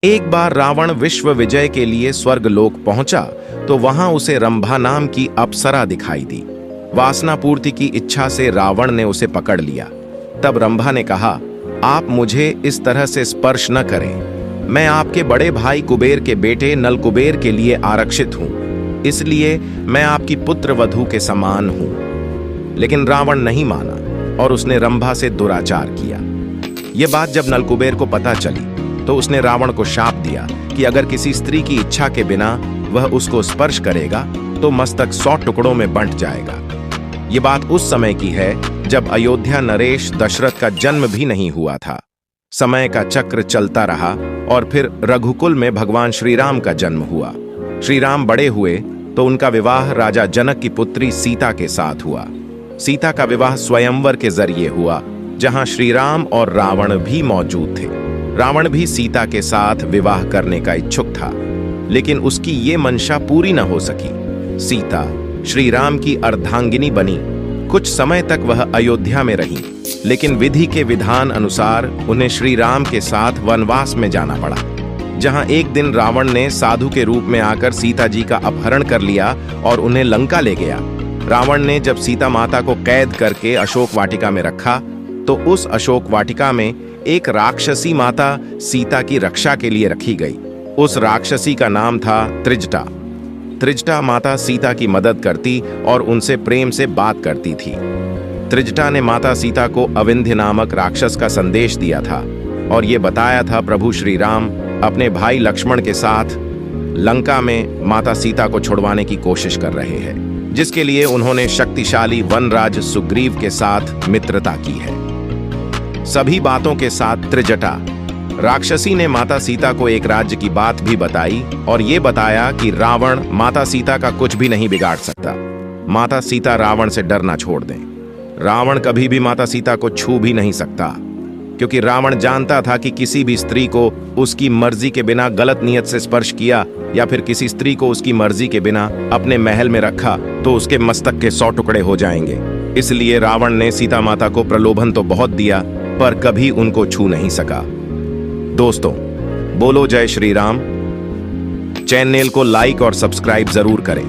एक बार रावण विश्व विजय के लिए स्वर्गलोक पहुंचा तो वहां उसे रंभा नाम की अप्सरा दिखाई दी। वासना पूर्ति की इच्छा से रावण ने उसे पकड़ लिया। तब रंभा ने कहा, आप मुझे इस तरह से स्पर्श न करें। मैं आपके बड़े भाई कुबेर के बेटे नलकुबेर के लिए आरक्षित हूं, इसलिए मैं आपकी पुत्र वधू के समान हूं। लेकिन रावण नहीं माना और उसने रंभा से दुराचार किया। यह बात जब नलकुबेर को पता चली तो उसने रावण को शाप दिया कि अगर किसी स्त्री की इच्छा के बिना वह उसको स्पर्श करेगा तो मस्तक 100 टुकड़ों में बंट जाएगा। ये बात उस समय की है जब अयोध्या नरेश दशरथ का जन्म भी नहीं हुआ था। समय का चक्र चलता रहा और फिर रघुकुल में भगवान श्री राम का जन्म हुआ। श्री राम बड़े हुए तो उनका विवाह राजा जनक की पुत्री सीता के साथ हुआ। सीता का विवाह स्वयंवर के जरिए हुआ, जहां श्री राम और रावण भी मौजूद थे। रावण भी सीता के साथ विवाह करने का इच्छुक था, लेकिन उसकी ये मंशा पूरी न हो सकी। सीता श्री राम की अर्धांगिनी बनी। कुछ समय तक वह अयोध्या में रही, लेकिन विधि के विधान अनुसार उन्हें श्री राम के साथ वनवास में जाना पड़ा, जहां एक दिन रावण ने साधु के रूप में आकर सीता जी का अपहरण कर लिया और उन्हें लंका ले गया। रावण ने जब सीता माता को कैद करके अशोक वाटिका में रखा तो उस अशोक वाटिका में एक राक्षसी माता सीता की रक्षा के लिए रखी गई। उस राक्षसी का नाम था त्रिजटा। त्रिजटा माता सीता की मदद करती और उनसे प्रेम से बात करती थी। त्रिजटा ने माता सीता को अविंध्य नामक राक्षस का संदेश दिया था और ये बताया था प्रभु श्री राम अपने भाई लक्ष्मण के साथ लंका में माता सीता को छुड़वाने की कोशिश कर रहे हैं, जिसके लिए उन्होंने शक्तिशाली वनराज सुग्रीव के साथ मित्रता की है। सभी बातों के साथ त्रिजटा राक्षसी ने माता सीता को एक राज्य की बात भी बताई और ये बताया कि रावण माता सीता का कुछ भी नहीं बिगाड़ सकता। माता सीता रावण से डरना छोड़ दें। रावण कभी भी माता सीता को छू भी नहीं सकता, क्योंकि रावण जानता था कि किसी भी स्त्री को उसकी मर्जी के बिना गलत नियत से स्पर्श किया या फिर किसी स्त्री को उसकी मर्जी के बिना अपने महल में रखा तो उसके मस्तक के 100 टुकड़े हो जाएंगे। इसलिए रावण ने सीता माता को प्रलोभन तो बहुत दिया, पर कभी उनको छू नहीं सका। दोस्तों, बोलो जय श्री राम। चैनल को लाइक और सब्सक्राइब जरूर करें।